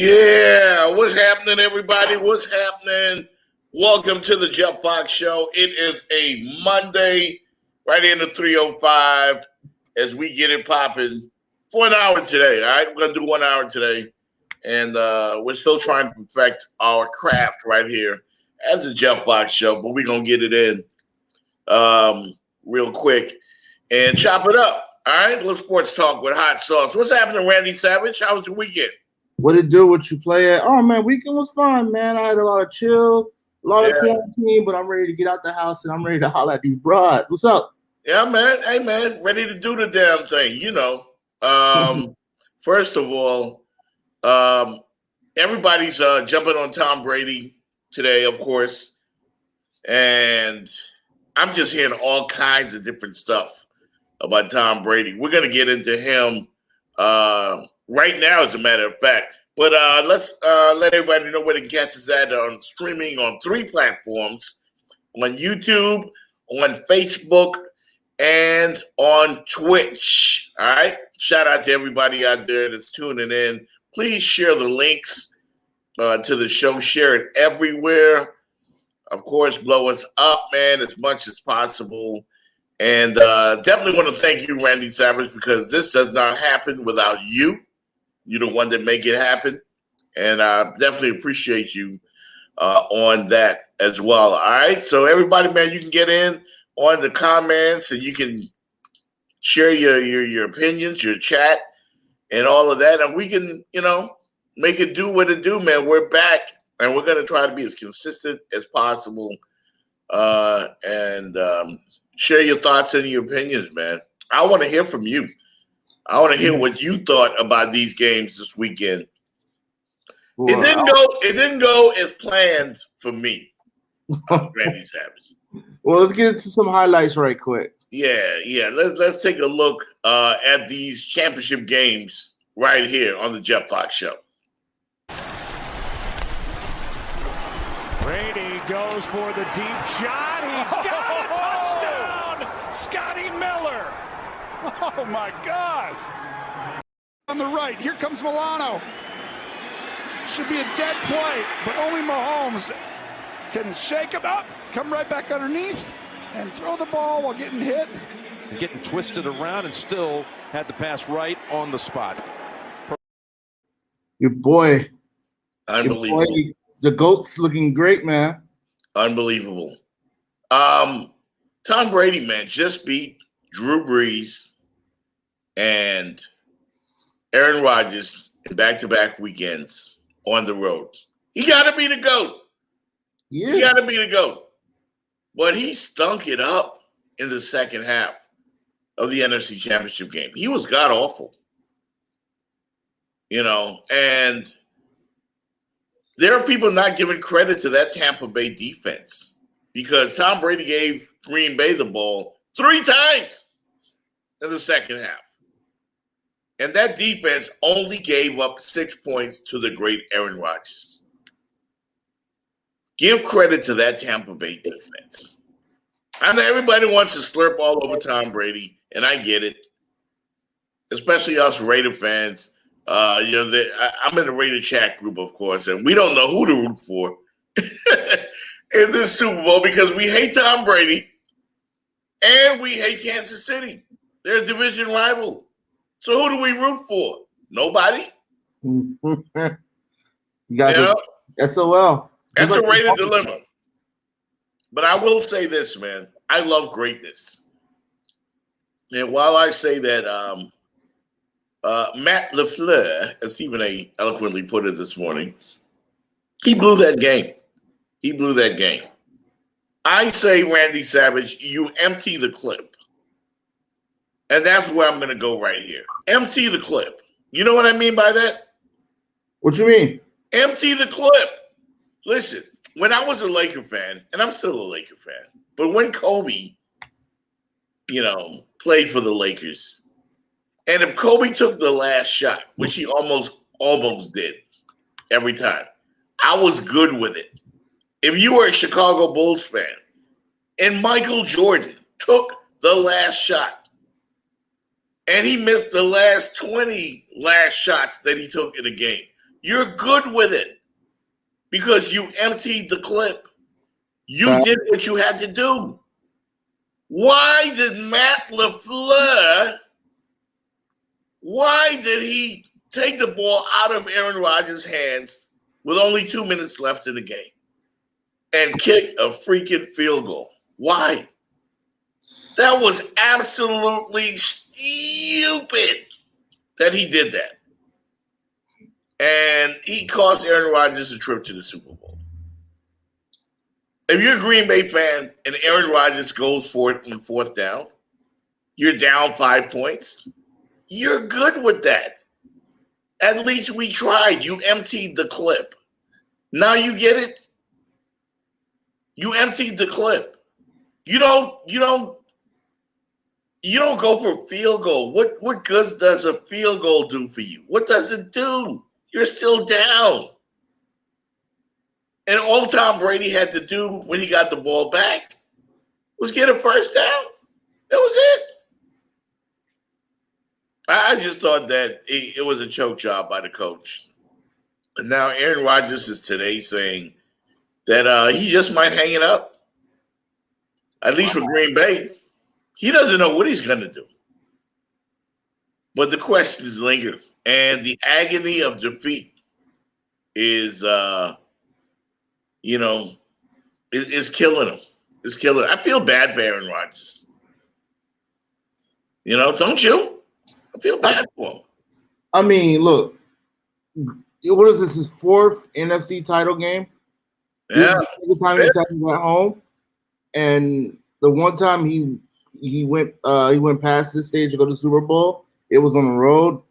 Yeah, what's happening, everybody? What's happening? Welcome to the Jeff Fox Show. It is a Monday, right in the 3:05, as we get it popping for an hour today. All right, we're gonna do 1 hour today, and we're still trying to perfect our craft right here as the Jeff Fox Show, but we're gonna get it in real quick and chop it up. All right, let's sports talk with hot sauce. What's happening, Randy Savage? How was your weekend? What it do? What you play at? Oh man, weekend was fun, man. I had a lot of chill, a lot of quarantine, but I'm ready to get out the house and I'm ready to holler at these broads. What's up? Yeah, man. Hey, man, ready to do the damn thing. You know. First of all, everybody's jumping on Tom Brady today, of course, and I'm just hearing all kinds of different stuff about Tom Brady. We're gonna get into him right now, as a matter of fact. But let's let everybody know where they can catch us at on streaming on 3 platforms: on YouTube, on Facebook, and on Twitch. All right. Shout out to everybody out there that's tuning in. Please share the links to the show. Share it everywhere. Of course, blow us up, man, as much as possible. And definitely want to thank you, Randy Savage, because this does not happen without you. You're the one that make it happen. And I definitely appreciate you on that as well. All right. So everybody, man, you can get in on the comments and you can share your opinions, your chat, and all of that. And we can, make it do what it do, man. We're back and we're going to try to be as consistent as possible and share your thoughts and your opinions, man. I want to hear from you. I want to hear what you thought about these games this weekend. Well, it didn't go as planned for me, Randy Savage. Well, let's get into some highlights right quick. Yeah. Let's take a look at these championship games right here on the Jeff Fox Show. Brady goes for the deep shot. He's got a touchdown! Scotty Miller. Oh, my God. On the right, here comes Milano. Should be a dead play, but only Mahomes can shake him up, come right back underneath, and throw the ball while getting hit. Getting twisted around and still had the pass right on the spot. Your boy. Unbelievable. Your boy, the GOAT's looking great, man. Unbelievable. Tom Brady, man, just beat Drew Brees and Aaron Rodgers in back-to-back weekends on the road. He got to be the GOAT. Yeah. He got to be the GOAT. But he stunk it up in the second half of the NFC Championship game. He was god-awful. And there are people not giving credit to that Tampa Bay defense because Tom Brady gave Green Bay the ball 3 times in the second half. And that defense only gave up 6 points to the great Aaron Rodgers. Give credit to that Tampa Bay defense. I know everybody wants to slurp all over Tom Brady, and I get it, especially us Raider fans. I'm in the Raider chat group, of course, and we don't know who to root for in this Super Bowl because we hate Tom Brady and we hate Kansas City. They're a division rival. So who do we root for? Nobody. You got SOL. That's a Raider dilemma. But I will say this, man. I love greatness. And while I say that Matt LaFleur, as Stephen A. eloquently put it this morning, he blew that game. I say, Randy Savage, you empty the clip. And that's where I'm going to go right here. Empty the clip. You know what I mean by that? What you mean? Empty the clip. Listen, when I was a Laker fan, and I'm still a Laker fan, but when Kobe, played for the Lakers, and if Kobe took the last shot, which he almost did every time, I was good with it. If you were a Chicago Bulls fan and Michael Jordan took the last shot, and he missed the last 20 last shots that he took in a game, You're good with it because you emptied the clip. You did what you had to do. Why did Matt LaFleur, why did he take the ball out of Aaron Rodgers' hands with only 2 minutes left in the game and kick a freaking field goal? Why? That was absolutely stupid that he did that. And he cost Aaron Rodgers a trip to the Super Bowl. If you're a Green Bay fan and Aaron Rodgers goes for it on fourth down, you're down 5 points, you're good with that. At least we tried. You emptied the clip. Now you get it? You emptied the clip. You don't go for a field goal. What good does a field goal do for you? What does it do? You're still down. And all Tom Brady had to do when he got the ball back was get a first down. That was it. I just thought that it was a choke job by the coach. And now Aaron Rodgers is today saying that he just might hang it up, at least for Green Bay. He doesn't know what he's going to do. But the questions linger. And the agony of defeat is, is killing him. It's killing him. I feel bad for Aaron Rodgers. Don't you? I feel bad for him. I mean, look, what is this? His fourth NFC title game? Yeah. This is the time he's having at home. And the one time he went past this stage to go to the Super Bowl, it was on the road.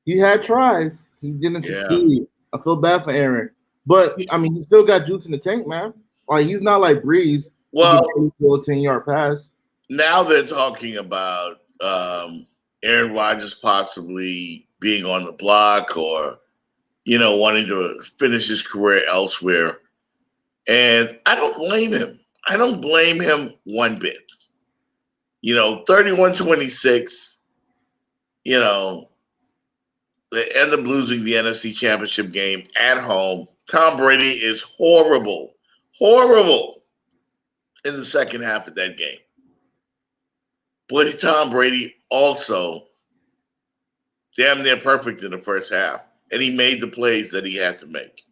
He had tries. He didn't succeed. I feel bad for Aaron. But, I mean, he still got juice in the tank, man. Like, he's not like Breeze. Well, he can a 10-yard pass. Now they're talking about Aaron Rodgers possibly being on the block or, wanting to finish his career elsewhere. And I don't blame him. I don't blame him one bit. 31-26, they end up losing the NFC Championship game at home. Tom Brady is horrible in the second half of that game. But Tom Brady also damn near perfect in the first half. And he made the plays that he had to make.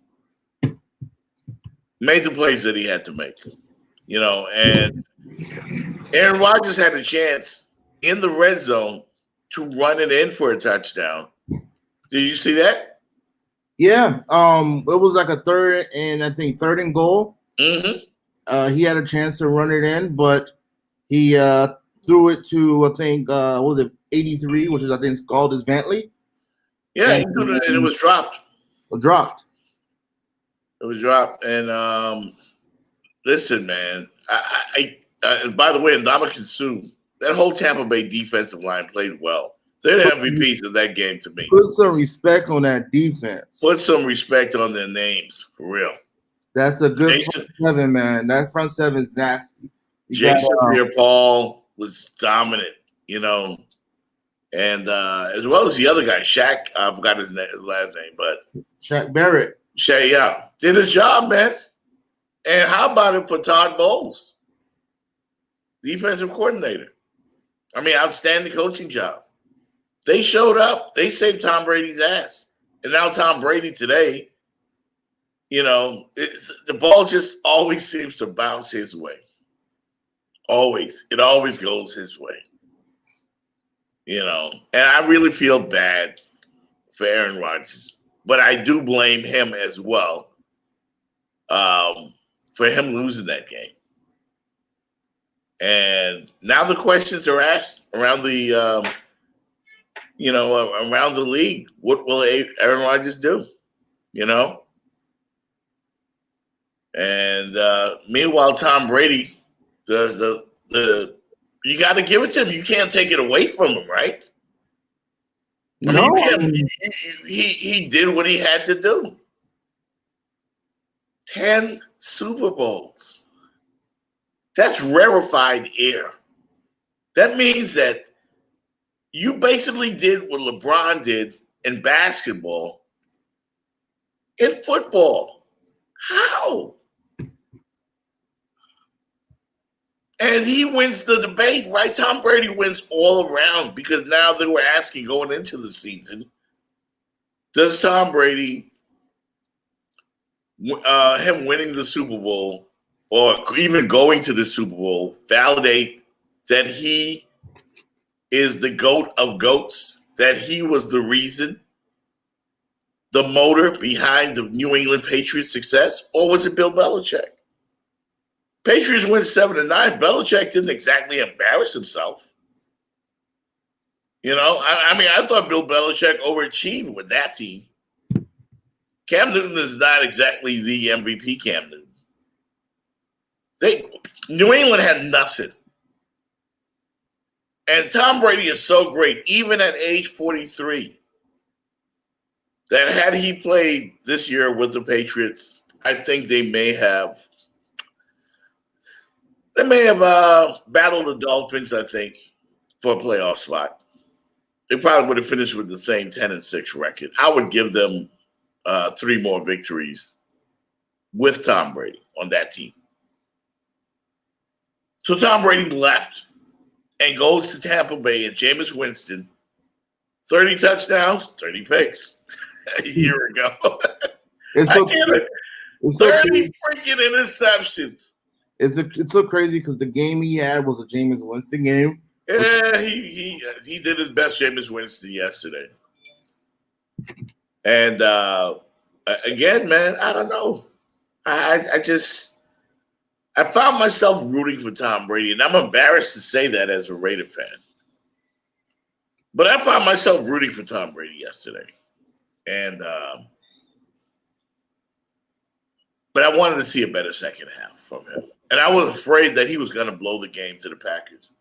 And Aaron Rodgers had a chance in the red zone to run it in for a touchdown. Did you see that? Yeah. It was like a third and goal. Mm-hmm. He had a chance to run it in, but he threw it to, I think, 83, which is, I think, it's called as Bentley. Yeah, he threw it, and it was dropped. It was dropped. And listen, man, I by the way, Ndamukong Suh, that whole Tampa Bay defensive line played well. They're the MVPs of that game to me. Put some respect on that defense. Put some respect on their names, for real. That's a good front seven, man. That front seven is nasty. Jason Pierre-Paul was dominant, and as well as the other guy, Shaq. I forgot his last name, but Shaq Barrett. Did his job, man. And how about it for Todd Bowles, defensive coordinator? I mean, outstanding coaching job. They showed up. They saved Tom Brady's ass. And now Tom Brady today, the ball just always seems to bounce his way. Always. It always goes his way. And I really feel bad for Aaron Rodgers. But I do blame him as well for him losing that game. And now the questions are asked around the around the league. What will Aaron Rodgers do? And meanwhile, Tom Brady does the you got to give it to him. You can't take it away from him, right? I mean, he did what he had to do. 10 Super Bowls. That's rarefied air. That means that you basically did what LeBron did in basketball in football. How? And he wins the debate, right? Tom Brady wins all around because now they were asking going into the season, does Tom Brady, him winning the Super Bowl or even going to the Super Bowl, validate that he is the GOAT of GOATs, that he was the reason, the motor behind the New England Patriots' success, or was it Bill Belichick? Patriots win 7-9. Belichick didn't exactly embarrass himself. You know, I mean, I thought Bill Belichick overachieved with that team. Cam Newton is not exactly the MVP Cam Newton. New England had nothing. And Tom Brady is so great, even at age 43, that had he played this year with the Patriots, I think they may have battled the Dolphins, I think, for a playoff spot. They probably would have finished with the same 10-6 record. I would give them 3 more victories with Tom Brady on that team. So Tom Brady left and goes to Tampa Bay and Jameis Winston, 30 touchdowns, 30 picks a year ago. It's I so, get it. it's so 30 crazy. freaking interceptions. It's so crazy because the game he had was a Jameis Winston game. Yeah, he did his best, Jameis Winston, yesterday. And again, man, I don't know. I found myself rooting for Tom Brady, and I'm embarrassed to say that as a Raider fan. But I found myself rooting for Tom Brady yesterday. And but I wanted to see a better second half from him. And I was afraid that he was going to blow the game to the Packers.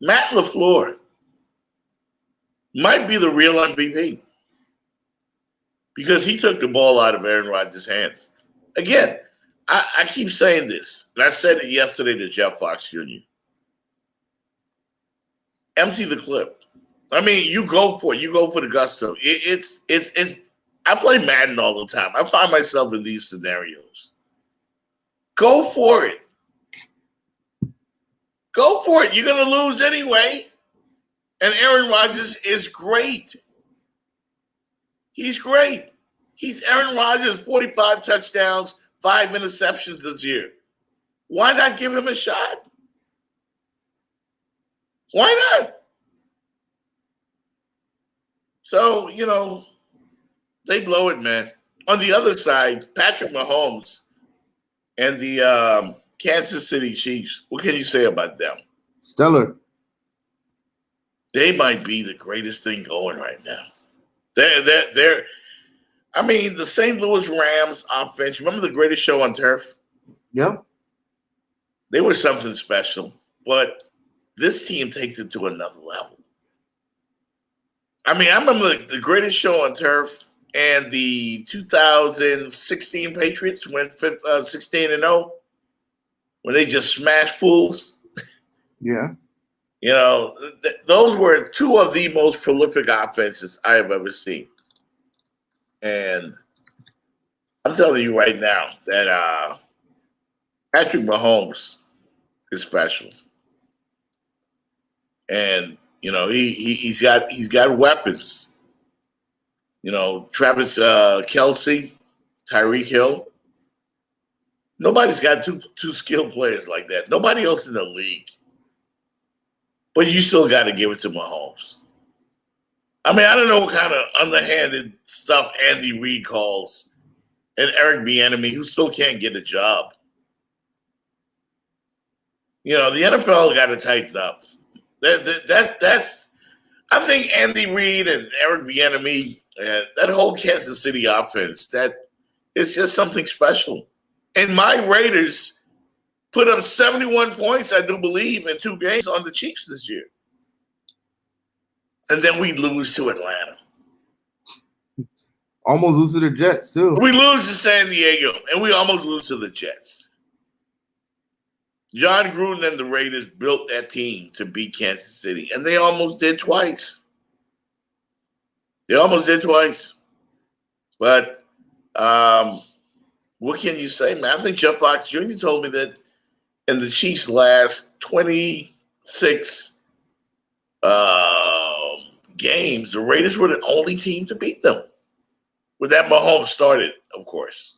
Matt LaFleur might be the real MVP because he took the ball out of Aaron Rodgers' hands. Again, I keep saying this, and I said it yesterday to Jeff Fox Jr. Empty the clip. I mean, you go for it. You go for the gusto. It's. I play Madden all the time. I find myself in these scenarios. Go for it. Go for it. You're going to lose anyway. And Aaron Rodgers is great. He's great. He's Aaron Rodgers, 45 touchdowns, 5 interceptions this year. Why not give him a shot? Why not? So, you know, they blow it, man. On the other side, Patrick Mahomes and the Kansas City Chiefs, what can you say about them? Stellar. They might be the greatest thing going right now. They're I mean, the St. Louis Rams offense, remember the Greatest Show on Turf? Yeah. They were something special, but this team takes it to another level. I mean, I remember the Greatest Show on Turf and the 2016 Patriots went 16-0 when they just smashed fools. Yeah. You know, those were 2 of the most prolific offenses I have ever seen. And I'm telling you right now that Patrick Mahomes is special. And, you know, he's got weapons. You know, Travis Kelce, Tyreek Hill. Nobody's got two skilled players like that. Nobody else in the league. But you still got to give it to Mahomes. I mean, I don't know what kind of underhanded stuff Andy Reid calls and Eric Bieniemy, who still can't get a job. You know, the NFL got to tighten up. That's I think Andy Reid and Eric Bieniemy, that whole Kansas City offense, that it's just something special. And my Raiders put up 71 points, I do believe, in 2 games on the Chiefs this year. And then we lose to Atlanta. Almost lose to the Jets, too. We lose to San Diego, and we almost lose to the Jets. John Gruden and the Raiders built that team to beat Kansas City, and they almost did twice. But What can you say, man? I think Jeff Fox Jr. told me that in the Chiefs' last 26 games, the Raiders were the only team to beat them. With that Mahomes started, of course.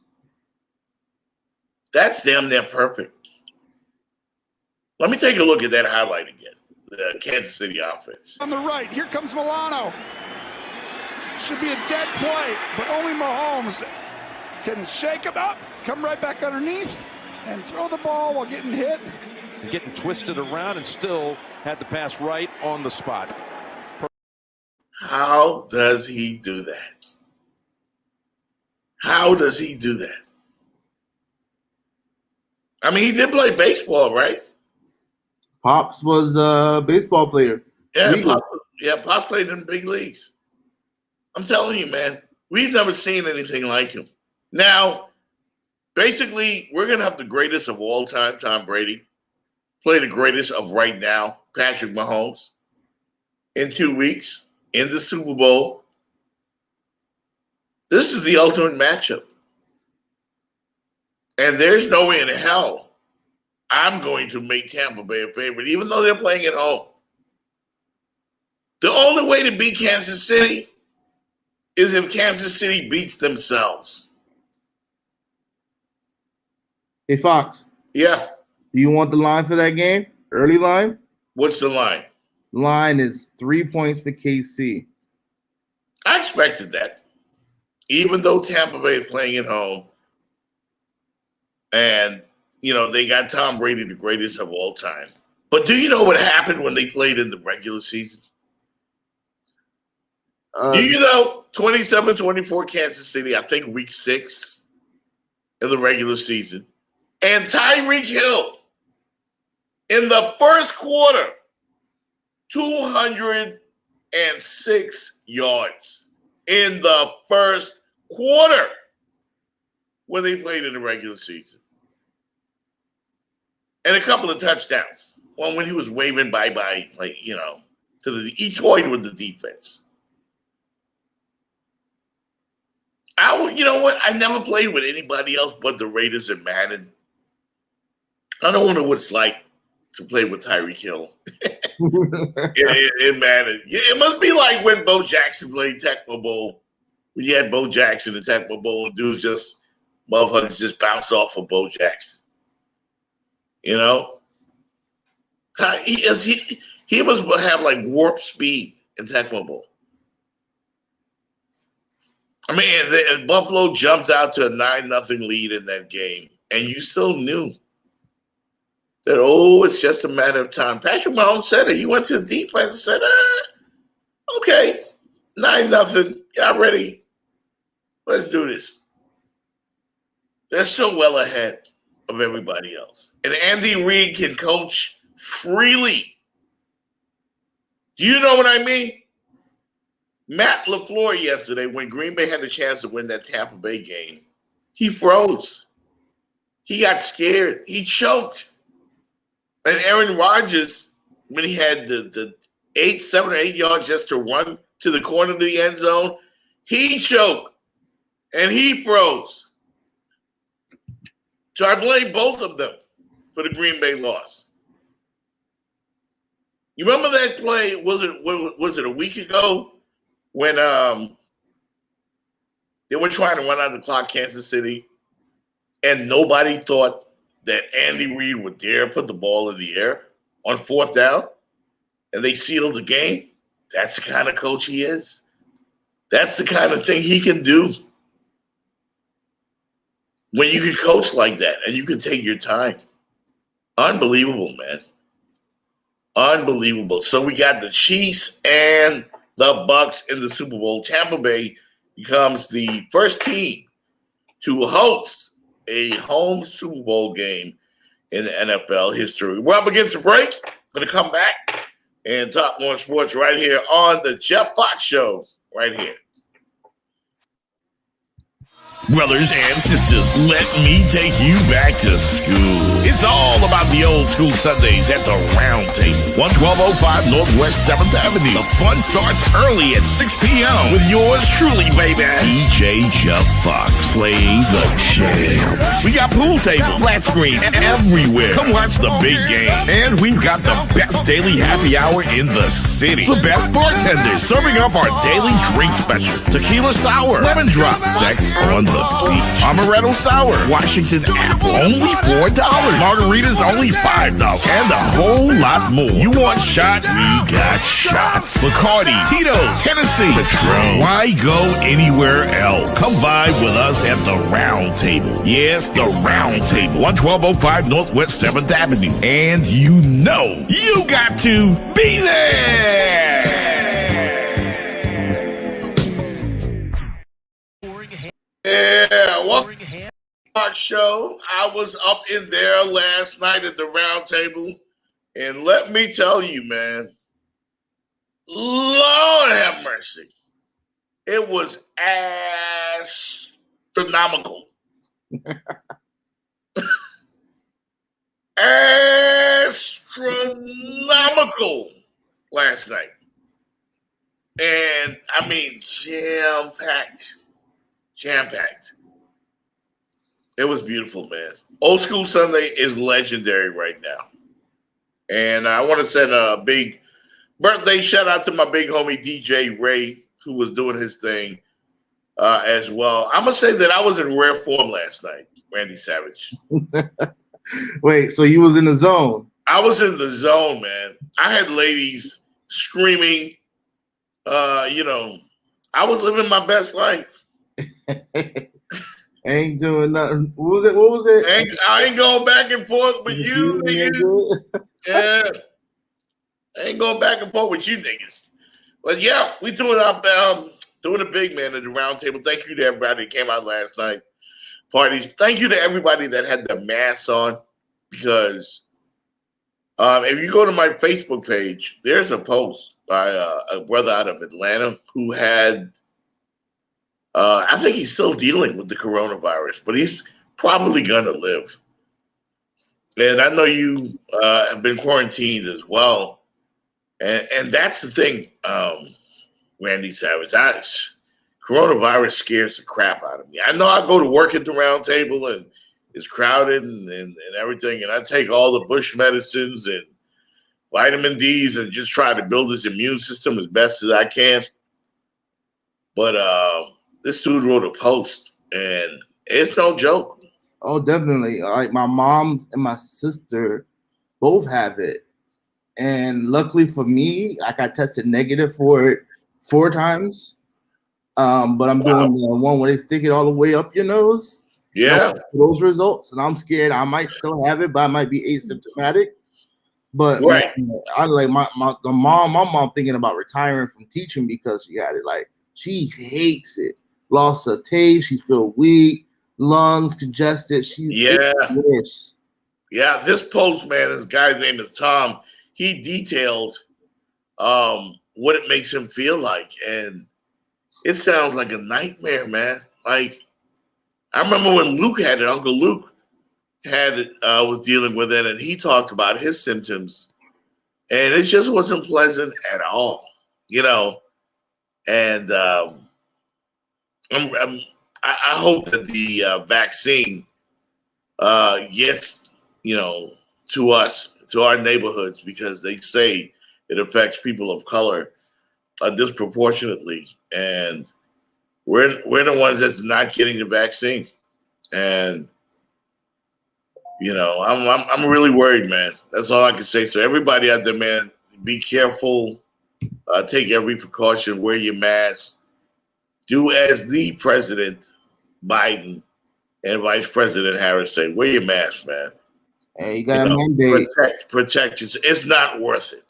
That's damn near perfect. Let me take a look at that highlight again. The Kansas City offense. On the right, here comes Milano. Should be a dead play, but only Mahomes can shake him up, come right back underneath, and throw the ball while getting hit. Getting twisted around and still had the pass right on the spot. How does he do that? How does he do that? I mean, he did play baseball, right? Pops was a baseball player. Yeah, Pops played in the big leagues. I'm telling you, man, we've never seen anything like him. Now, basically, we're going to have the greatest of all time, Tom Brady, play the greatest of right now, Patrick Mahomes, in 2 weeks in the Super Bowl. This is the ultimate matchup. And there's no way in hell I'm going to make Tampa Bay a favorite, even though they're playing at home. The only way to beat Kansas City is if Kansas City beats themselves. Hey, Fox. Yeah. Do you want the line for that game? Early line? What's the line? Line is 3 points for KC. I expected that. Even though Tampa Bay is playing at home and, you know, they got Tom Brady, the greatest of all time. But do you know what happened when they played in the regular season? Do you know 27-24 Kansas City, I think week 6 in the regular season. And Tyreek Hill in the first quarter, 206 yards in the first quarter when they played in the regular season. And a couple of touchdowns. One when he was waving bye-bye, like, you know, he toyed with the defense. You know what? I never played with anybody else but the Raiders and Madden. I don't know what it's like to play with Tyreek Hill in Madden. It must be like when Bo Jackson played Tecmo Bowl. When you had Bo Jackson in Tecmo Bowl and motherfuckers just bounce off of Bo Jackson. You know? He must have like warp speed in Tecmo Bowl. I mean, Buffalo jumped out to a 9-0 lead in that game, and you still knew that, it's just a matter of time. Patrick Mahomes said it. He went to his defense and said, okay, 9-0. Y'all ready? Let's do this. They're so well ahead of everybody else. And Andy Reid can coach freely. Do you know what I mean? Matt LaFleur yesterday, when Green Bay had the chance to win that Tampa Bay game, he froze. He got scared. He choked. And Aaron Rodgers, when he had the 7 or 8 yards just to run to the corner of the end zone, he choked. And he froze. So I blame both of them for the Green Bay loss. You remember that play, was it a week ago? When they were trying to run out the clock, Kansas City, and nobody thought that Andy Reid would dare put the ball in the air on 4th down, and they sealed the game. That's the kind of coach he is. That's the kind of thing he can do. When you can coach like that and you can take your time. Unbelievable, man. Unbelievable. So we got the Chiefs and the Bucks in the Super Bowl. Tampa Bay becomes the first team to host a home Super Bowl game in the NFL history. We're up against the break. Going to come back and talk more sports right here on the Jeff Fox Show right here. Brothers and sisters, let me take you back to school. It's all about the old school Sundays at the Round Table. 11205 Northwest 7th Avenue. The fun starts early at 6 p.m. with yours truly, baby, DJ Jeff Fox, playing the jam. We got pool tables, flat screen, everywhere. Come watch the big game. And we've got the best daily happy hour in the city. The best bartenders serving up our daily drink special. Tequila sour, lemon drop, sex on the beach. Amaretto sour, Washington apple, only $4. Margaritas only $5. And a whole lot more. You want shots? We got shots. Bacardi, Tito's, Hennessy, Patron. Why go anywhere else? Come by with us at the Round Table. Yes, the Round Table. 11205 Northwest 7th Avenue. And you know you got to be there. Yeah, welcome to our show. I was up in there last night at the Round Table. And let me tell you, man, Lord have mercy. It was astronomical. Astronomical last night. And I mean, jam-packed. Jam-packed. It was beautiful, man. Old School Sunday is legendary right now. And I want to send a big birthday shout out to my big homie DJ Ray, who was doing his thing as well. I'm going to say that I was in rare form last night, Randy Savage. Wait, so you was in the zone? I was in the zone, man. I had ladies screaming. I was living my best life. Ain't doing nothing. What was it? I ain't going back and forth with you, niggas. Yeah. I ain't going back and forth with you niggas. But yeah, we doing a big man at the Round Table. Thank you to everybody that came out last night. Parties. Thank you to everybody that had their masks on, because if you go to my Facebook page, there's a post by a brother out of Atlanta who had I think he's still dealing with the coronavirus, but he's probably going to live. And I know you have been quarantined as well. And that's the thing, Randy Savage. Coronavirus scares the crap out of me. I know I go to work at the Round Table and it's crowded and everything, and I take all the Bush medicines and vitamin D's and just try to build his immune system as best as I can. But this dude wrote a post, and it's no joke. Oh, definitely. Like my mom and my sister both have it. And luckily for me, I got tested negative for it 4 times. But I'm doing the one where they stick it all the way up your nose. Yeah. Those results. And I'm scared I might still have it, but I might be asymptomatic. But right. I like my mom thinking about retiring from teaching because she had it. Like, she hates it. Lost her taste. She's feel weak, lungs congested. Worse. Yeah, this post, man, this guy's name is Tom. He detailed what it makes him feel like, and it sounds like a nightmare, man. Like, I remember when Luke had it, Uncle Luke had it, was dealing with it, and he talked about his symptoms, and it just wasn't pleasant at all, And I hope that the vaccine gets, to us, to our neighborhoods, because they say it affects people of color disproportionately, and we're the ones that's not getting the vaccine, and I'm really worried, man. That's all I can say. So everybody out there, man, be careful, take every precaution, wear your mask. Do as the President Biden and Vice President Harris say, wear your mask, man. Hey, you got a mandate. Protect yourself. It's not worth it.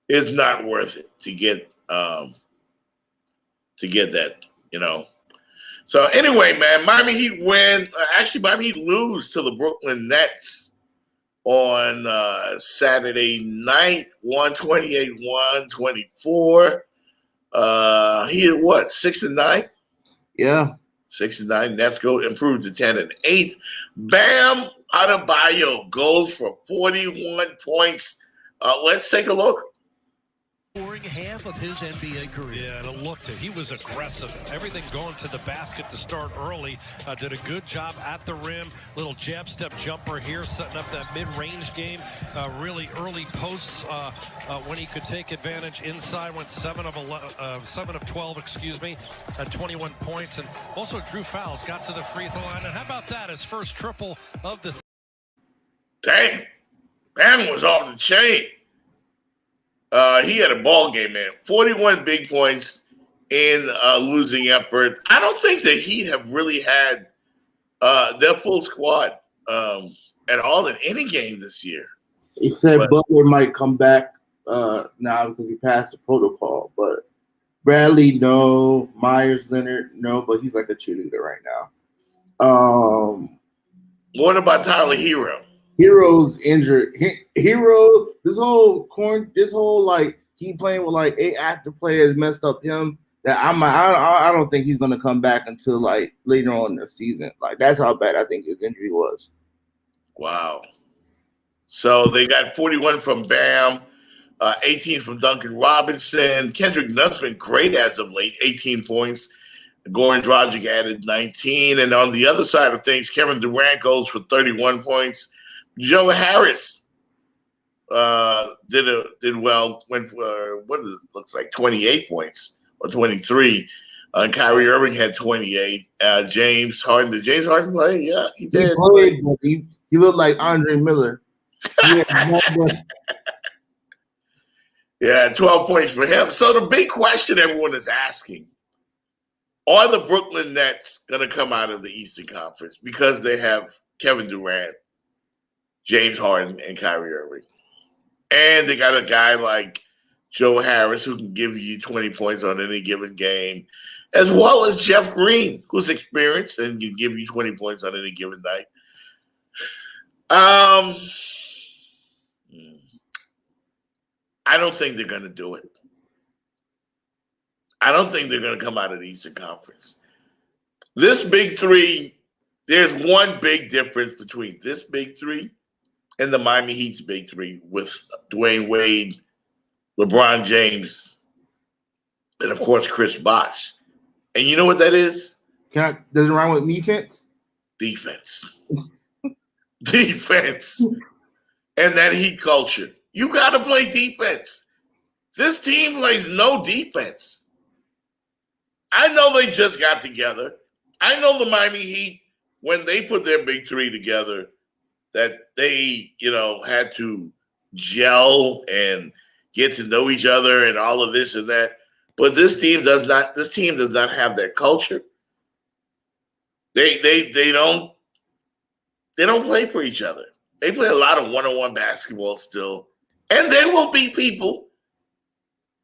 It's not worth it to get that, So anyway, man, Miami Heat win. Actually, Miami Heat lose to the Brooklyn Nets on Saturday night, 128-124. He had what, 6-9? Yeah. 6-9. Nets go improve to 10-8. Bam Adebayo goes for 41 points, Let's take a look. Scoring half of his NBA career. Yeah, and it looked it. He was aggressive. Everything going to the basket to start early. Did a good job at the rim. Little jab step jumper here, setting up that mid-range game. Really early posts when he could take advantage inside. Went 7 of 12, excuse me, at 21 points, and also drew fouls. Got to the free throw line. And how about that? His first triple of the. Dang, Bam was off the chain. He had a ball game, man. 41 big points in losing effort. I don't think the Heat have really had their full squad at all in any game this year. He said But- Butler might come back now because he passed the protocol, but Bradley, no. Myers Leonard, no, but he's like a cheerleader right now. What about Tyler Hero? Hero's injured. Hero, this whole like he playing with like 8 active players messed up him. That I don't think he's gonna come back until like later on in the season. Like that's how bad I think his injury was. Wow. So they got 41 from Bam, 18 from Duncan Robinson. Kendrick Nunn's been great as of late, 18 points. Goran Dragic added 19. And on the other side of things, Kevin Durant goes for 31 points. Joe Harris did well. Went for looks like 28 points or 23. Kyrie Irving had 28. James Harden. Did James Harden play? Yeah, he He did. played, but he looked like Andre Miller. Yeah, 12 points for him. So the big question everyone is asking, are the Brooklyn Nets going to come out of the Eastern Conference because they have Kevin Durant, James Harden, and Kyrie Irving? And they got a guy like Joe Harris who can give you 20 points on any given game, as well as Jeff Green, who's experienced and can give you 20 points on any given night. I don't think they're going to do it. I don't think they're going to come out of the Eastern Conference. This big three, there's one big difference between this big three and the Miami Heat's big three with Dwayne Wade, LeBron James, and of course Chris Bosh. And you know what that is? Does it rhyme with defense? Defense. Defense. And that Heat culture. You got to play defense. This team plays no defense. I know they just got together. I know the Miami Heat, when they put their big three together, that they, had to gel and get to know each other and all of this and that. But this team does not have their culture. They don't play for each other. They play a lot of one-on-one basketball still. And they will beat people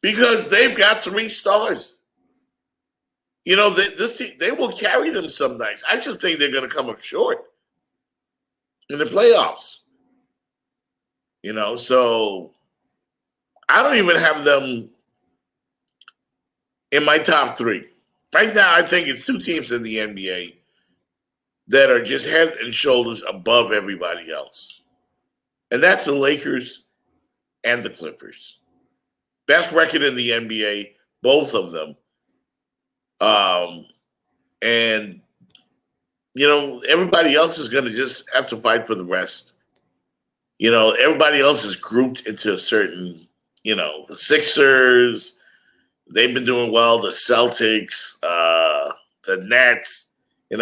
because they've got 3 stars. This team, they will carry them some nights. I just think they're going to come up short in the playoffs. So I don't even have them in my top 3. Right now, I think it's 2 teams in the NBA that are just head and shoulders above everybody else. And that's the Lakers and the Clippers. Best record in the NBA, both of them. And everybody else is going to just have to fight for the rest. Everybody else is grouped into a certain, the Sixers, they've been doing well. The Celtics, the Nets, on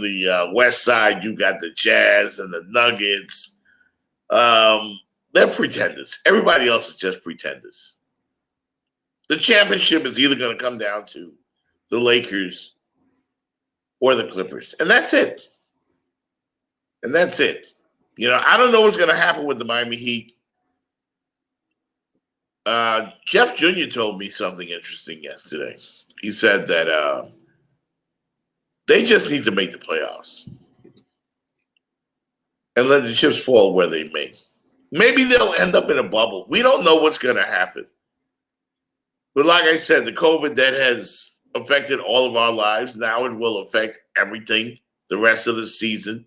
the west side, you got the Jazz and the Nuggets. They're pretenders. Everybody else is just pretenders. The championship is either going to come down to the Lakers or the Clippers. And that's it. I don't know what's going to happen with the Miami Heat. Jeff Jr. told me something interesting yesterday. He said that they just need to make the playoffs and let the chips fall where they may. Maybe they'll end up in a bubble. We don't know what's going to happen. But like I said, the COVID that has affected all of our lives, now it will affect everything the rest of the season.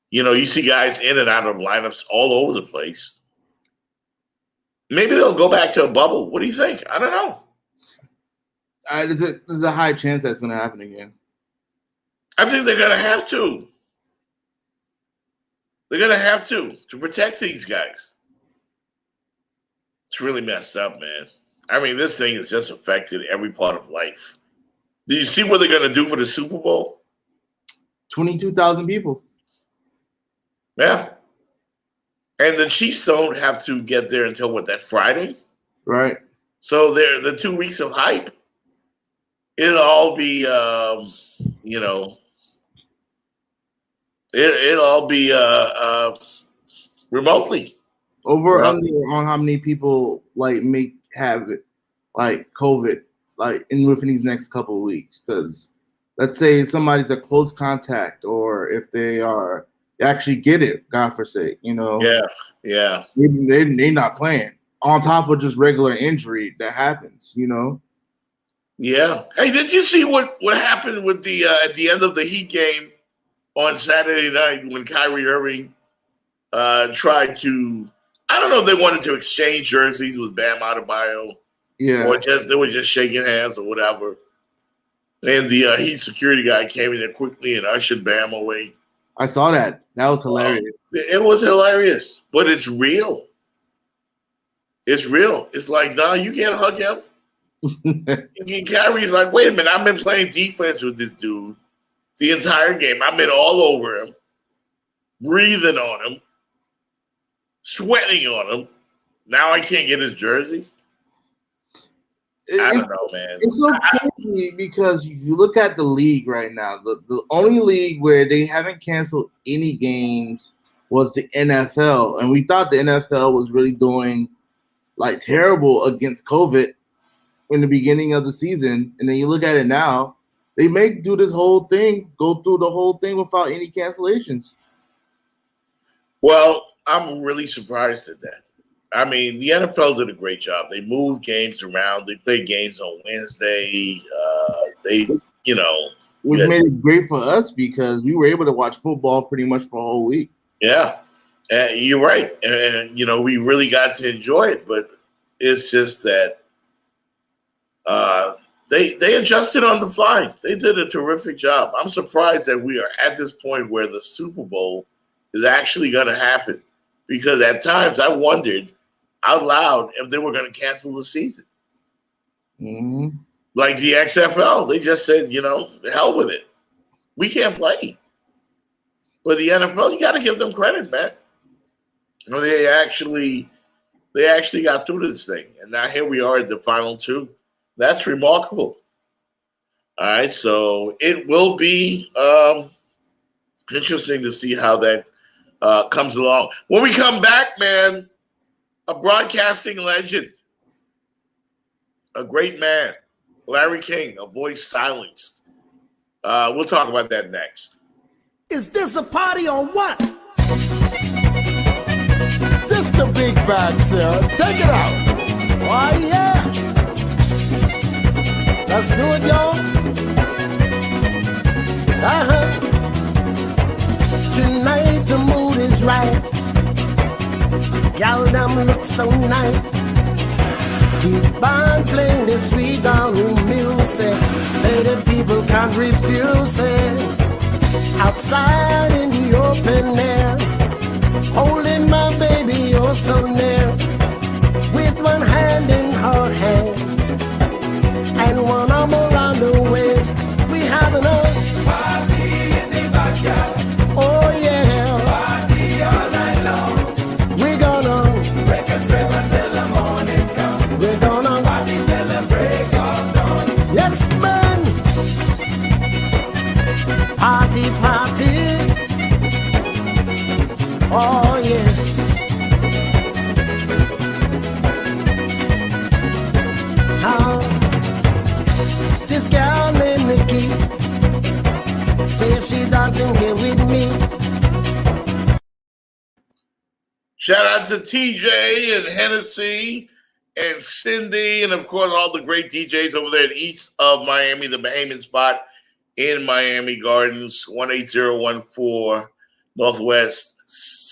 You see guys in and out of lineups all over the place. Maybe they'll go back to a bubble. What do you think? I don't know. There's a high chance that's going to happen again. I think they're going to have to. They're going to have to protect these guys. It's really messed up, man. I mean, this thing has just affected every part of life. Do you see what they're going to do for the Super Bowl? 22,000 people. Yeah. And the Chiefs don't have to get there until what, that Friday? Right. So they're the 2 weeks of hype. It'll all be, it'll all be remotely. Over under on how many people have it, like COVID, like within these next couple of weeks. Because let's say somebody's a close contact, or if they actually get it, God forsake, Yeah. They're not playing on top of just regular injury that happens, Yeah. Hey, did you see what happened with the at the end of the Heat game on Saturday night when Kyrie Irving tried to? I don't know if they wanted to exchange jerseys with Bam Adebayo, or they were just shaking hands or whatever. And the Heat security guy came in there quickly and ushered Bam away. I saw that. That was hilarious. It was hilarious, but it's real. It's real. It's like, no, you can't hug him. And Kyrie's like, wait a minute, I've been playing defense with this dude the entire game. I've been all over him, breathing on him, sweating on him. Now I can't get his jersey. I don't know, man. It's so crazy because if you look at the league right now, the only league where they haven't canceled any games was the NFL. And we thought the NFL was really doing like terrible against COVID in the beginning of the season. And then you look at it now, they may do this whole thing, go through the whole thing without any cancellations. Well, I'm really surprised at that. I mean, the NFL did a great job. They moved games around. They played games on Wednesday. Which made it great for us because we were able to watch football pretty much for a whole week. Yeah, you're right. And we really got to enjoy it. But it's just that they adjusted on the fly. They did a terrific job. I'm surprised that we are at this point where the Super Bowl is actually going to happen. Because at times I wondered out loud if they were going to cancel the season. Mm-hmm. Like the XFL, they just said, the hell with it. We can't play. But the NFL, you got to give them credit, man. They actually got through this thing. And now here we are at the final two. That's remarkable. All right, so it will be interesting to see how that comes along. When we come back, man, a broadcasting legend, a great man, Larry King, a voice silenced. We'll talk about that next. Is this a party or what? This the big bad, sir. Take it out. Oh, yeah. Let's do it, y'all. Tonight the mood is right. Y'all them look so nice. Keep on playing this sweet down music. Say the people can't refuse it. Outside in the open air, holding my baby oh so near, with one hand in her hand and one arm around the waist. We have an party in the backyard. Oh yeah, party all night long. We're gonna break a spread until the morning comes. We're gonna party till the break of dawn. Yes, man. Party, party. Oh yeah. How this girl named Nikki says she dancing here with me. Shout out to TJ and Hennessy and Cindy, and of course all the great DJs over there east of Miami, the Bahamian spot in Miami Gardens, 18014 Northwest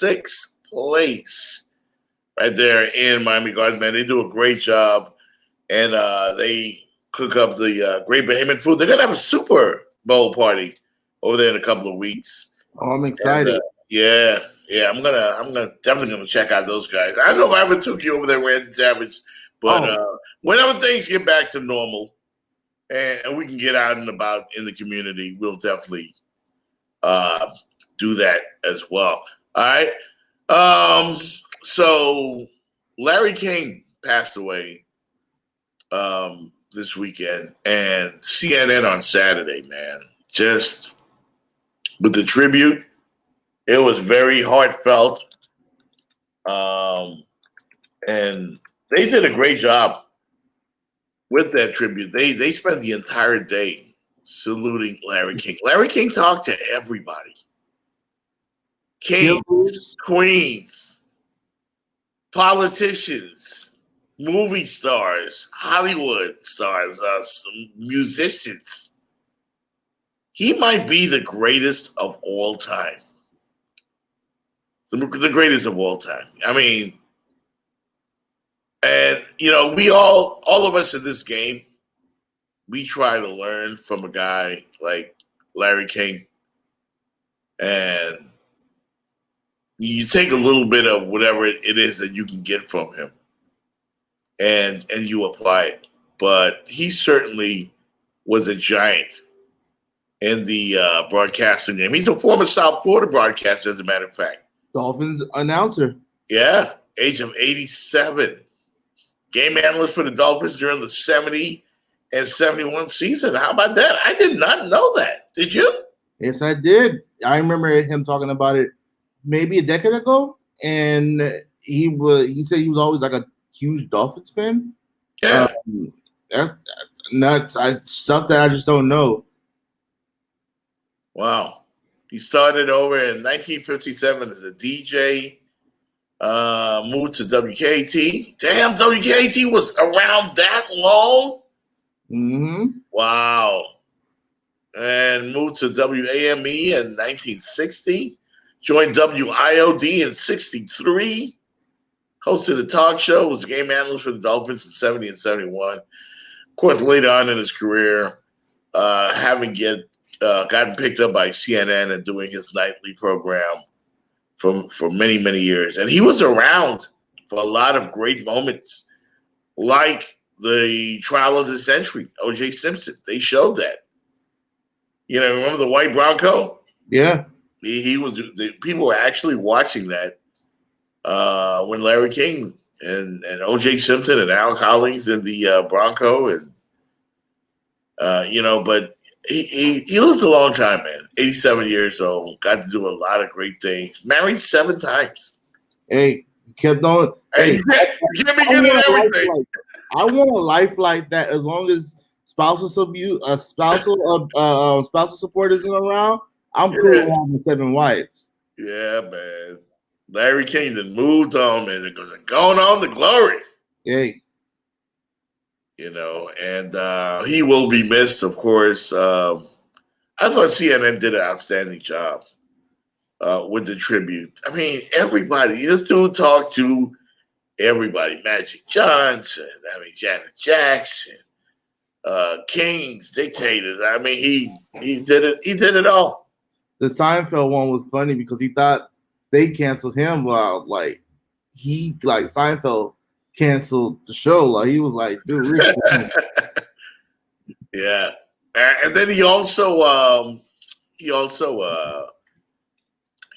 6th Place. right there in Miami Gardens, man. They do a great job, and they cook up the great Bahamian food. They're gonna have a Super Bowl party over there in a couple of weeks. Oh, I'm excited. And, yeah. I'm definitely gonna check out those guys. I know I haven't took you over there, Randy Savage, but whenever things get back to normal and we can get out and about in the community, we'll definitely do that as well. All right. So Larry King passed away this weekend, and CNN on Saturday, man, just with the tribute, it was very heartfelt. And they did a great job with that tribute. They spent the entire day saluting Larry King. Larry King talked to everybody. Kings, queens, politicians, movie stars, Hollywood stars, some musicians. He might be the greatest of all time. The greatest of all time. I mean, and, you know, we all of us in this game, we try to learn from a guy like Larry King. And you take a little bit of whatever it is that you can get from him and you apply it. But he certainly was a giant in the broadcasting game. He's a former South Florida broadcaster, as a matter of fact. Dolphins announcer. Yeah, age of 87. Game analyst for the Dolphins during the 70 and 71 season. How about that? I did not know that. Did you? Yes, I did. I remember him talking about it maybe a decade ago, and he said he was always like a huge Dolphins fan. Yeah. That's nuts. Stuff that I just don't know. Wow. He started over in 1957 as a DJ, moved to WKT. Damn, WKT was around that long? Mm-hmm. Wow. And moved to WAME in 1960. Joined WIOD in 63. Hosted a talk show. Was a game analyst for the Dolphins in 70 and 71. Of course, later on in his career, having gotten picked up by CNN and doing his nightly program for many, many years. And he was around for a lot of great moments, like the trial of the century, O.J. Simpson. They showed that. You know, remember the white Bronco? Yeah. People were actually watching that when Larry King and O.J. Simpson and Al Collins in the Bronco. And, but he lived a long time, man. 87 years old. Got to do a lot of great things. Married 7 times. Hey, kept on. Hey, you can't be good at everything. I want a life like that as long as spousal support isn't around. I'm cool with having 7 wives. Yeah, man. Larry King then moved on, man. They're going on to glory. Hey. You know, and he will be missed, of course. I thought CNN did an outstanding job with the tribute. I mean, everybody. This dude talked to everybody. Magic Johnson. I mean, Janet Jackson. Kings, dictators. I mean, he did it. He did it all. The Seinfeld one was funny because he thought they canceled him while Seinfeld canceled the show. Like he was like, dude, yeah. And then he also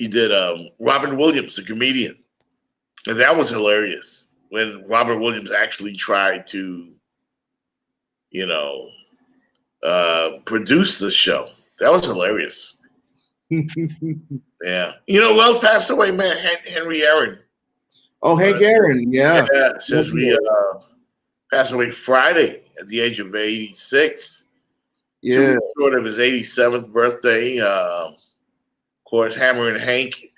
did Robin Williams, the comedian, and that was hilarious when Robin Williams actually tried to, produce the show. That was hilarious. Yeah. You know who else passed away, man? Henry Aaron. Oh, Hank Aaron, yeah. Since we passed away Friday at the age of 86. Yeah. Short of his 87th birthday. Of course, Hammer and Hank.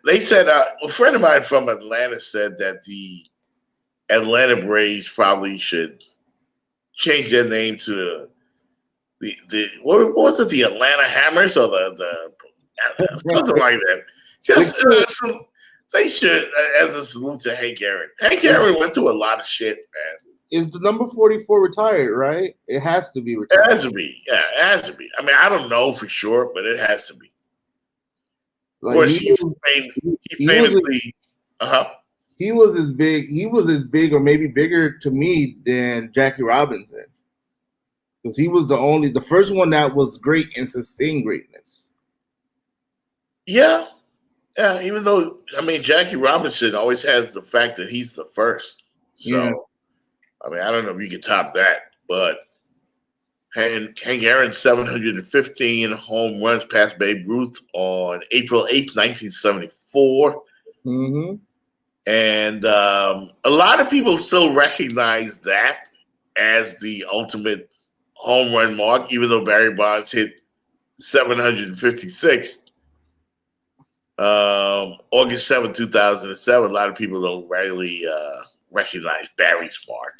They said, a friend of mine from Atlanta said that the Atlanta Braves probably should change their name to what was it? The Atlanta Hammers or the something like that. Just They should, as a salute to Hank Aaron. Hank Aaron went through a lot of shit, man. Is the number 44 retired, right? It has to be It retired. has to be. Yeah, it has to be. I mean, I don't know for sure, but it has to be. Of Like, course, he famously, he was as big or maybe bigger to me than Jackie Robinson. Because he was the first one that was great and sustained greatness. Yeah. Yeah, even though, I mean, Jackie Robinson always has the fact that he's the first. So, Yeah. I mean, I don't know if you can top that, but Hank Aaron's 715 home runs past Babe Ruth on April 8th, 1974. Mm-hmm. And a lot of people still recognize that as the ultimate home run mark, even though Barry Bonds hit 756. August 7th, 2007. A lot of people don't really recognize Barry's mark.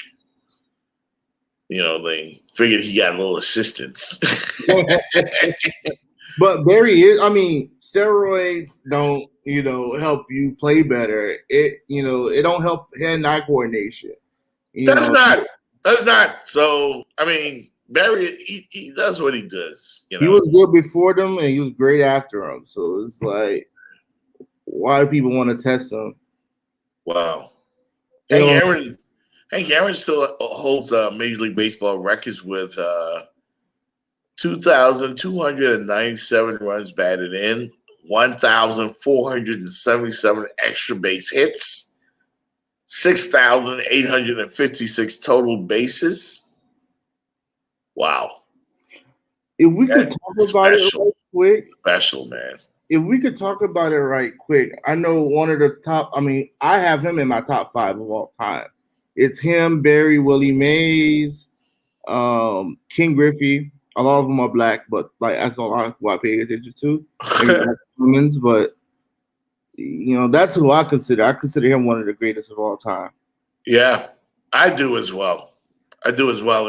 You know, they figured he got a little assistance. But Barry is, I mean, steroids don't, help you play better. It don't help hand-eye coordination. That's not. So, I mean, Barry, he does what he does. You know? He was good before them, and he was great after them. So it's like, why do people want to test him? Wow. Hank Aaron still holds Major League Baseball records with 2,297 runs batted in, 1,477 extra base hits, 6,856 total bases. Wow. If we could talk about it right quick. Special, man. If we could talk about it right quick, I know one of the top, I have him in my top 5 of all time. It's him, Barry, Willie Mays, King Griffey. A lot of them are black, but that's all I pay attention to. But that's who I consider. I consider him one of the greatest of all time. Yeah, I do as well. And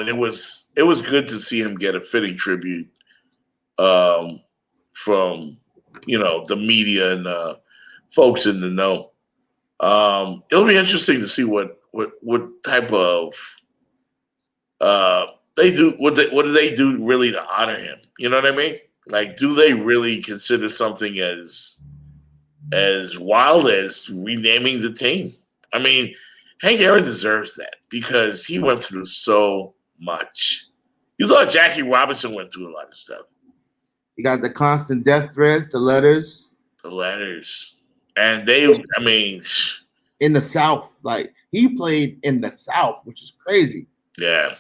it was good to see him get a fitting tribute from the media and folks in the know. It'll be interesting to see what type of they do. What do they do really to honor him? You know what I mean? Like, do they really consider something as wild as renaming the team? I mean, Hank Aaron deserves that because he went through so much. You thought Jackie Robinson went through a lot of stuff. You got the constant death threats, the letters. And they, in the South, he played in the South, which is crazy. Yeah.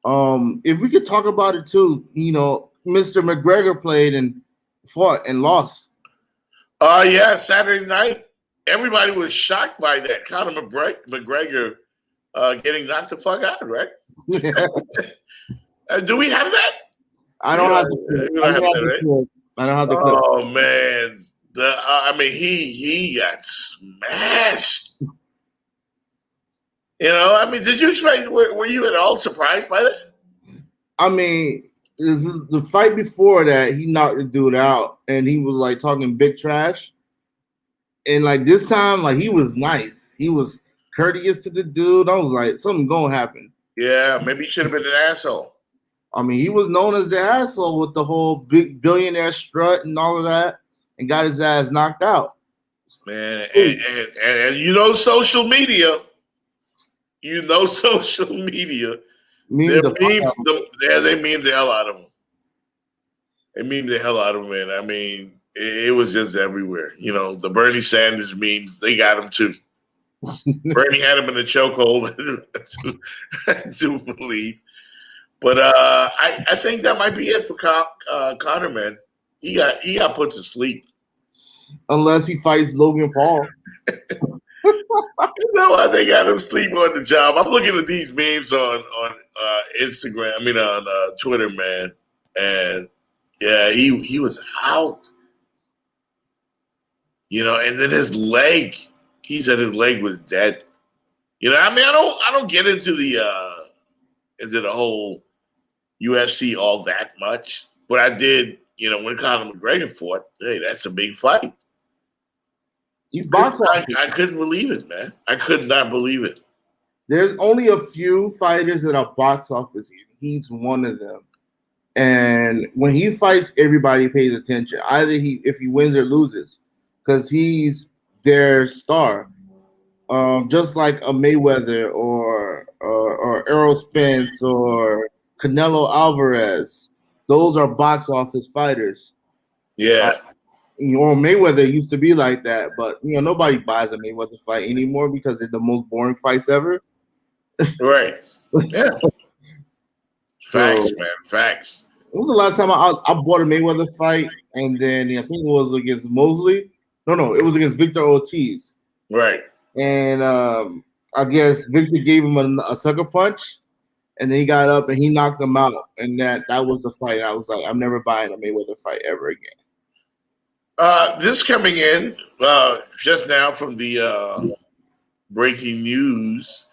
If we could talk about it too, Mr. McGregor played and fought and lost. Yeah, Saturday night. Everybody was shocked by that. Conor McGregor getting knocked the fuck out, right? Do we have that? I don't have the clip. I don't have the clip. Oh man, he got smashed. Did you expect? Were you at all surprised by that? This is the fight before that. He knocked the dude out, and he was talking big trash. And this time, he was nice. He was courteous to the dude. I was like, something gonna happen. Yeah, maybe he should have been an asshole. He was known as the asshole with the whole big billionaire strut and all of that, and got his ass knocked out. Man, and social media. Social media. They meme the hell out of him. They meme the hell out of him, man. It was just everywhere. The Bernie Sanders memes, they got him too. Bernie had him in a chokehold to believe. But I think that might be it for Conor, man. He got put to sleep. Unless he fights Logan Paul. They got him sleep on the job. I'm looking at these memes on Instagram. On Twitter, man. And yeah, he was out. And then his leg. He said his leg was dead. I don't get into the whole UFC all that much, but I did. When Conor McGregor fought, hey, that's a big fight. He's box office. I couldn't believe it, man. I could not believe it. There's only a few fighters that are box office. He's one of them. And when he fights, everybody pays attention. Either if he wins or loses, because he's their star. Just like a Mayweather or Errol Spence or Canelo Alvarez. Those are box office fighters. Yeah. Or Mayweather used to be like that, but nobody buys a Mayweather fight anymore because they're the most boring fights ever. Right. Yeah. Facts, man. Facts. When was the last time I bought a Mayweather fight? And then I think it was against Mosley. No, it was against Victor Ortiz. Right. And I guess Victor gave him a sucker punch, and then he got up and he knocked him out. And that was the fight. I was like, I'm never buying a Mayweather fight ever again. This coming in just now from the breaking news.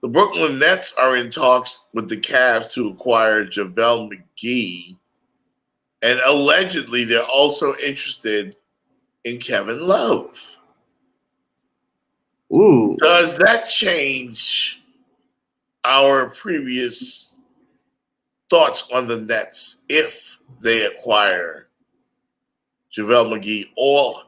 The Brooklyn Nets are in talks with the Cavs to acquire JaVale McGee. And allegedly, they're also interested in Kevin Love. Ooh. Does that change our previous thoughts on the Nets if they acquire JaVale McGee or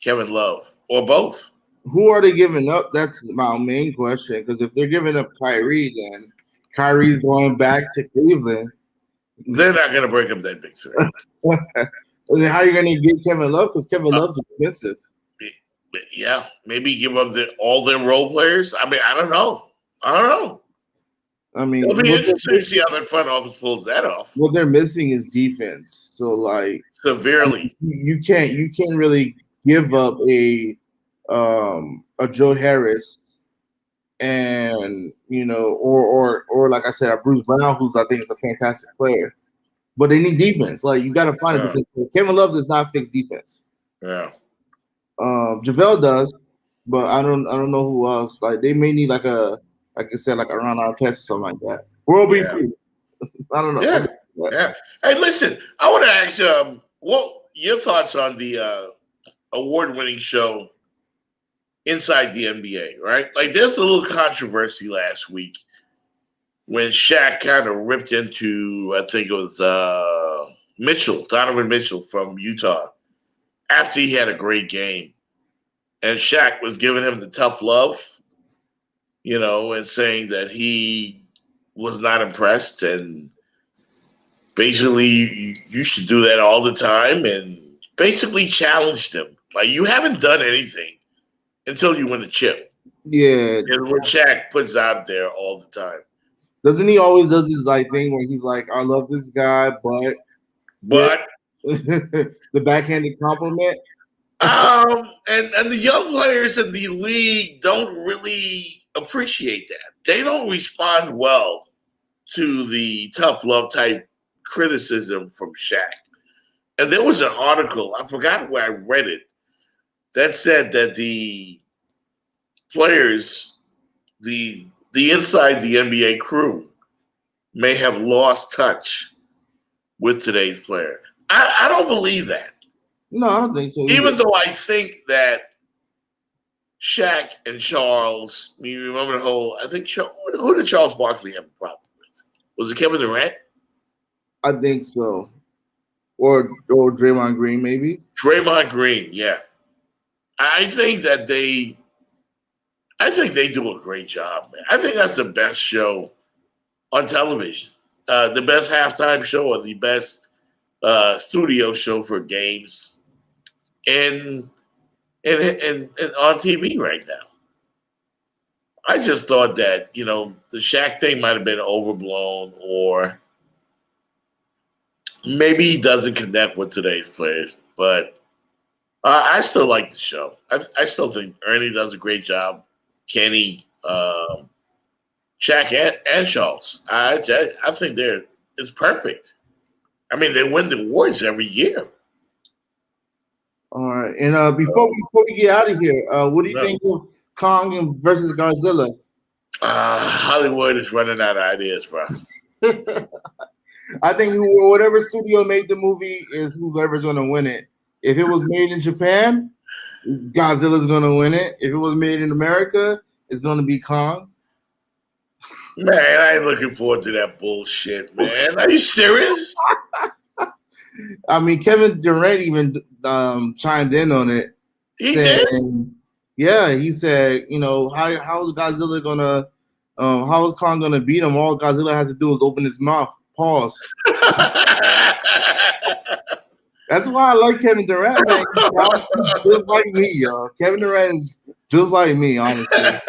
Kevin Love or both? Who are they giving up? That's my main question. Because if they're giving up Kyrie, then Kyrie's going back to Cleveland. They're not going to break up that big three. And then how are you going to get Kevin Love? Because Kevin Love's expensive. Yeah, maybe give up all their role players. I mean, I don't know. I mean, it'll be interesting to see how their front office pulls that off. What they're missing is defense. So, like, severely, you can't really give up a Joe Harris and or like I said, a Bruce Brown, who's I think is a fantastic player, but they need defense. Like, you got to find it because Kevin Love does not fix defense. Yeah, JaVale does, but I don't know who else. Like, they may need like I said, like a Ron Artest or something like that. World be free. I don't know. Yeah. Hey, listen, I want to ask what your thoughts on the award-winning show Inside the NBA, right? Like, there's a little controversy last week when Shaq kind of ripped into, I think it was Donovan Mitchell from Utah, after he had a great game. And Shaq was giving him the tough love, and saying that he was not impressed and basically you should do that all the time, and basically challenged him. Like, you haven't done anything until you win a chip. Yeah. And what Shaq puts out there all the time. Doesn't he always does this like thing where he's like, I love this guy, but the backhanded compliment? And the young players in the league don't really appreciate that. They don't respond well to the tough love type criticism from Shaq. And there was an article, I forgot where I read it, that said that the players, the inside the NBA crew, may have lost touch with today's player. I don't believe that. No, I don't think so. Even though I think that Shaq and Charles, you remember the whole, I think, who did Charles Barkley have a problem with? Was it Kevin Durant? I think so. Or Draymond Green, maybe? Draymond Green, yeah. I think they do a great job, man. I think that's the best show on television. The best halftime show or the best studio show for games and on TV right now. I just thought that, the Shaq thing might have been overblown, or maybe he doesn't connect with today's players, but I still like the show. I still think Ernie does a great job. Kenny, Shaq, and Charles. I think it's perfect. I mean, they win the awards every year. All right. And before we get out of here, what do you think of Kong versus Godzilla? Hollywood is running out of ideas, bro. I think whatever studio made the movie is whoever's going to win it. If it was made in Japan, Godzilla's gonna win it. If it was made in America, it's gonna be Kong. Man, I ain't looking forward to that bullshit, man. Are you serious? I mean, Kevin Durant even chimed in on it. He did? Yeah, he said, how is Godzilla gonna, how is Kong gonna beat him? All Godzilla has to do is open his mouth. Pause. That's why I like Kevin Durant, man. He's just like me, y'all. Kevin Durant is just like me, honestly.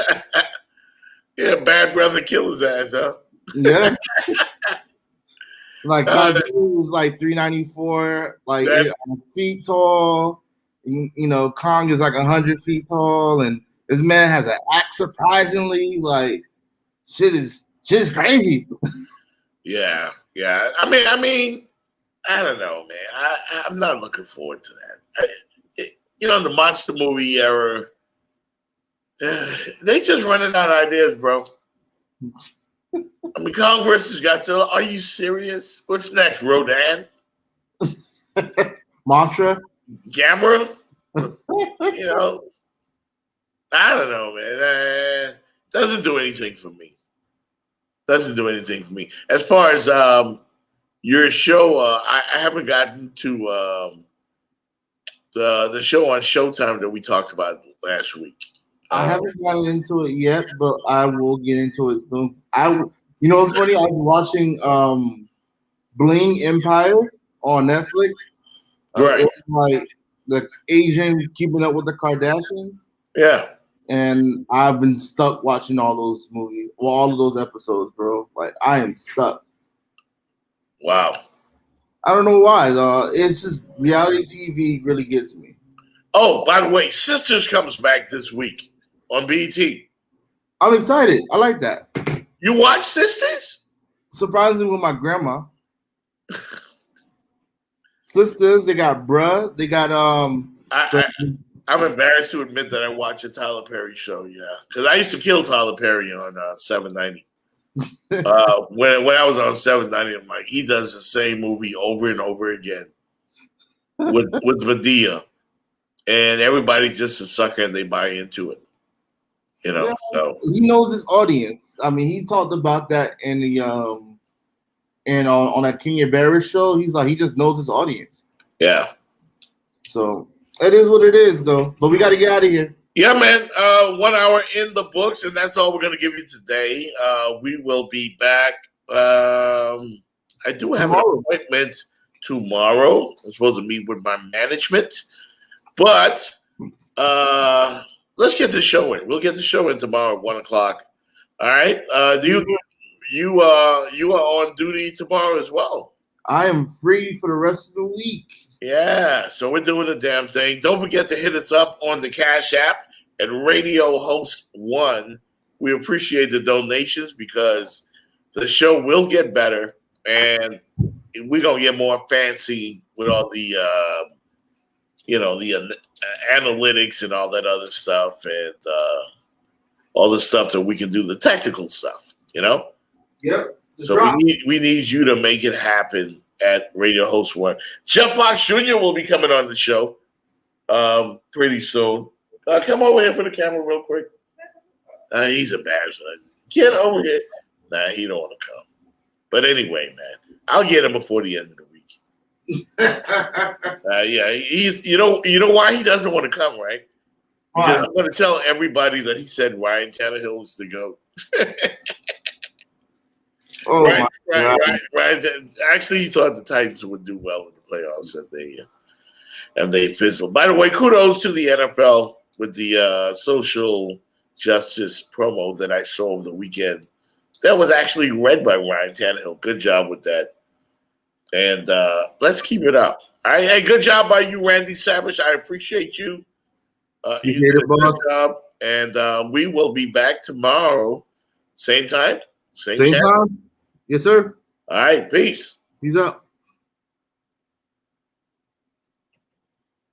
Yeah, bad brother kill his ass, huh? Yeah. Like Godzilla was like 394, like 8 feet tall. Kong is like 100 feet tall, and this man has an axe. Surprisingly, like shit is crazy. Yeah. I mean, I don't know, man. I'm not looking forward to that. The monster movie era, they just running out of ideas, bro. I mean, Kong versus Godzilla. Are you serious? What's next? Rodan? Mothra? Gamera? I don't know, man. Doesn't do anything for me. As far as your show, I haven't gotten to the show on Showtime that we talked about last week. I haven't gotten into it yet, but I will get into it soon. What's funny? I was watching Bling Empire on Netflix. Right. Like the Asian keeping up with the Kardashians. Yeah. And I've been stuck watching all those movies, all of those episodes, bro. Like I am stuck. Wow. I don't know why. It's just reality TV really gets me. Oh, by the way, Sisters comes back this week on BET. I'm excited. I like that. You watch Sisters? Surprisingly, with my grandma. Sisters, they got Bruh. They got I'm embarrassed to admit that I watch a Tyler Perry show. Yeah, because I used to kill Tyler Perry on 790. When I was on 790, I'm like, he does the same movie over and over again with Madea, and everybody's just a sucker and they buy into it. So he knows his audience. I mean, he talked about that in the and on that Kenya Barris show. He's like, he just knows his audience. Yeah. So it is what it is, though. But we got to get out of here. Yeah, man. 1 hour in the books, and that's all we're going to give you today. We will be back. I do have an appointment tomorrow. I'm supposed to meet with my management, but let's get the show in. We'll get the show in tomorrow at 1 o'clock. All right. You are on duty tomorrow as well. I am free for the rest of the week. Yeah, so we're doing the damn thing. Don't forget to hit us up on the Cash App at Radio Host 1. We appreciate the donations because the show will get better and we're going to get more fancy with all the, the analytics and all that other stuff and all the stuff that we can do, the technical stuff, Yep. So we need you to make it happen at Radio Host 1. Jeff Fox Jr. will be coming on the show pretty soon. Come over here for the camera real quick. He's embarrassed. Get over here. Nah, he don't want to come. But anyway, man, I'll get him before the end of the week. Yeah, he's you know why he doesn't want to come, right? Because I'm going to tell everybody that he said Ryan Tannehill is the GOAT. Right. Actually, he thought the Titans would do well in the playoffs, and they fizzled. By the way, kudos to the NFL with the social justice promo that I saw over the weekend. That was actually read by Ryan Tannehill. Good job with that. And let's keep it up. All right, hey, good job by you, Randy Savage. I appreciate you. You did a good job. And we will be back tomorrow, same time, same channel. Time. Yes, sir. All right, peace. Peace out.